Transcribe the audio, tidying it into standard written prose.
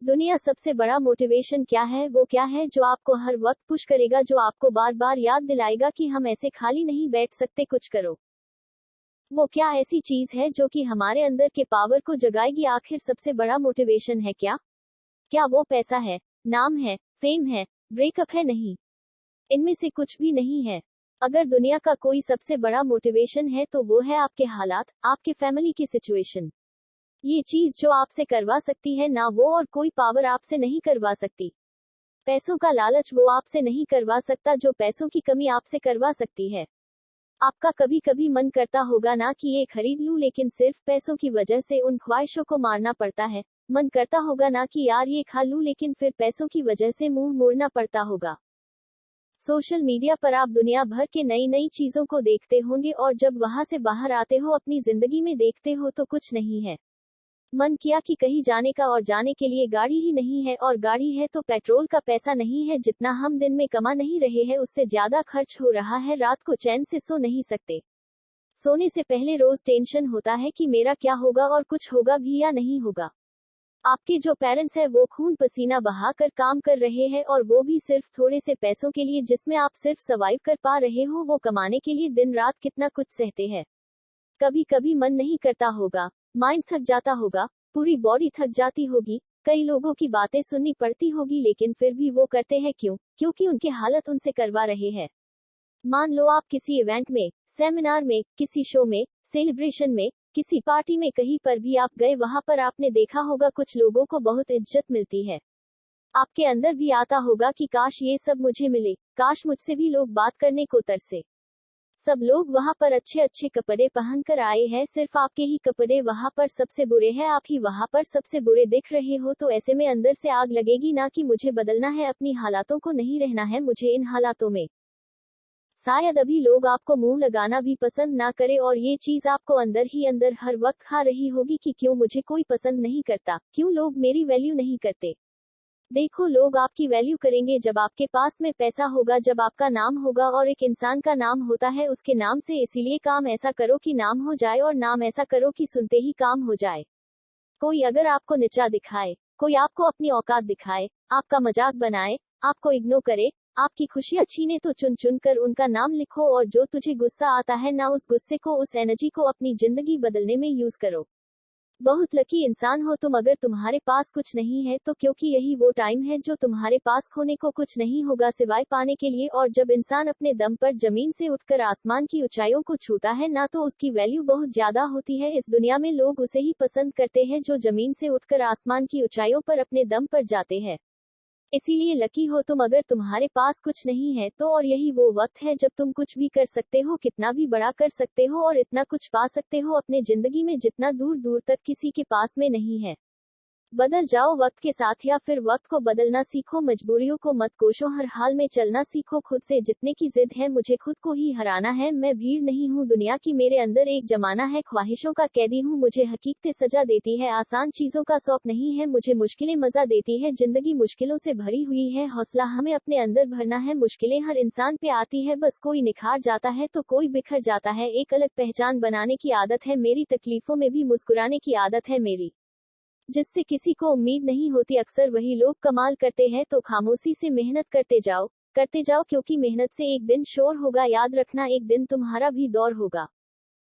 दुनिया सबसे बड़ा मोटिवेशन क्या है? वो क्या है जो आपको हर वक्त पुश करेगा, जो आपको बार बार याद दिलाएगा कि हम ऐसे खाली नहीं बैठ सकते, कुछ करो। वो क्या ऐसी चीज है जो कि हमारे अंदर के पावर को जगाएगी? आखिर सबसे बड़ा मोटिवेशन है क्या? क्या वो पैसा है, नाम है, फेम है, ब्रेकअप है? नहीं, इनमें से कुछ भी नहीं है। अगर दुनिया का कोई सबसे बड़ा मोटिवेशन है तो वो है आपके हालात, आपके फैमिली की सिचुएशन। ये चीज जो आपसे करवा सकती है ना, वो और कोई पावर आपसे नहीं करवा सकती। पैसों का लालच वो आपसे नहीं करवा सकता जो पैसों की कमी आपसे करवा सकती है। आपका कभी कभी मन करता होगा ना कि ये खरीद लूं, लेकिन सिर्फ पैसों की वजह से उन ख्वाहिशों को मारना पड़ता है। मन करता होगा ना कि यार ये खा लूं, लेकिन फिर पैसों की वजह से मुंह मोड़ना पड़ता होगा। सोशल मीडिया पर आप दुनिया भर के नई नई चीजों को देखते होंगे और जब वहां से बाहर आते हो अपनी जिंदगी में देखते हो तो कुछ नहीं है। मन किया कि कहीं जाने का, और जाने के लिए गाड़ी ही नहीं है, और गाड़ी है तो पेट्रोल का पैसा नहीं है। जितना हम दिन में कमा नहीं रहे हैं उससे ज्यादा खर्च हो रहा है। रात को चैन से सो नहीं सकते। सोने से पहले रोज टेंशन होता है कि मेरा क्या होगा और कुछ होगा भी या नहीं होगा। आपके जो पेरेंट्स हैं वो खून पसीना बहा कर काम कर रहे हैं, और वो भी सिर्फ थोड़े से पैसों के लिए जिसमें आप सिर्फ सर्वाइव कर पा रहे हो। वो कमाने के लिए दिन रात कितना कुछ सहते हैं। कभी कभी मन नहीं करता होगा, माइंड थक जाता होगा, पूरी बॉडी थक जाती होगी, कई लोगों की बातें सुननी पड़ती होगी, लेकिन फिर भी वो करते हैं क्यों? क्योंकि उनके हालत उनसे करवा रहे हैं। मान लो आप किसी इवेंट में, सेमिनार में, किसी शो में, सेलिब्रेशन में, किसी पार्टी में, कहीं पर भी आप गए, वहां पर आपने देखा होगा कुछ लोगों को बहुत इज्जत मिलती है। आपके अंदर भी आता होगा कि काश ये सब मुझे मिले, काश मुझसे भी लोग बात करने को तरसे। सब लोग वहां पर अच्छे अच्छे कपड़े पहनकर आए हैं, सिर्फ आपके ही कपड़े वहां पर सबसे बुरे हैं, आप ही वहां पर सबसे बुरे दिख रहे हो। तो ऐसे में अंदर से आग लगेगी ना कि मुझे बदलना है, अपनी हालातों को नहीं रहना है मुझे इन हालातों में। शायद अभी लोग आपको मुंह लगाना भी पसंद ना करे, और ये चीज आपको अंदर ही अंदर हर वक्त खा रही होगी कि क्यों मुझे कोई पसंद नहीं करता, क्यों लोग मेरी वैल्यू नहीं करते। देखो, लोग आपकी वैल्यू करेंगे जब आपके पास में पैसा होगा, जब आपका नाम होगा, और एक इंसान का नाम होता है उसके नाम से। इसीलिए काम ऐसा करो कि नाम हो जाए, और नाम ऐसा करो कि सुनते ही काम हो जाए। कोई अगर आपको नीचा दिखाए, कोई आपको अपनी औकात दिखाए, आपका मजाक बनाए, आपको इग्नोर करे, आपकी खुशियां छीने, तो चुन चुन कर उनका नाम लिखो, और जो तुझे गुस्सा आता है ना, उस गुस्से को, उस एनर्जी को अपनी जिंदगी बदलने में यूज करो। बहुत लकी इंसान हो तुम अगर तुम्हारे पास कुछ नहीं है तो, क्योंकि यही वो टाइम है जो तुम्हारे पास खोने को कुछ नहीं होगा सिवाय पाने के लिए। और जब इंसान अपने दम पर जमीन से उठकर आसमान की ऊंचाइयों को छूता है ना, तो उसकी वैल्यू बहुत ज्यादा होती है। इस दुनिया में लोग उसे ही पसंद करते हैं जो जमीन से उठकर आसमान की ऊंचाइयों पर अपने दम पर जाते हैं। इसीलिए लकी हो तुम अगर तुम्हारे पास कुछ नहीं है तो, और यही वो वक्त है जब तुम कुछ भी कर सकते हो, कितना भी बड़ा कर सकते हो, और इतना कुछ पा सकते हो अपने जिंदगी में जितना दूर दूर तक किसी के पास में नहीं है। बदल जाओ वक्त के साथ, या फिर वक्त को बदलना सीखो। मजबूरियों को मत कोसो, हर हाल में चलना सीखो। खुद से जितने की जिद है, मुझे खुद को ही हराना है। मैं भीड़ नहीं हूँ दुनिया की, मेरे अंदर एक जमाना है। ख्वाहिशों का कैदी हूँ, मुझे हकीकतें सजा देती है। आसान चीजों का शौक नहीं है मुझे, मुश्किलें मजा देती है। जिंदगी मुश्किलों से भरी हुई है, हौसला हमें अपने अंदर भरना है। मुश्किलें हर इंसान पे आती है, बस कोई निखार जाता है तो कोई बिखर जाता है। एक अलग पहचान बनाने की आदत है मेरी, तकलीफों में भी मुस्कुराने की आदत है मेरी। जिससे किसी को उम्मीद नहीं होती, अक्सर वही लोग कमाल करते हैं। तो खामोशी से मेहनत करते जाओ, क्योंकि मेहनत से एक दिन शोर होगा। याद रखना, एक दिन तुम्हारा भी दौर होगा।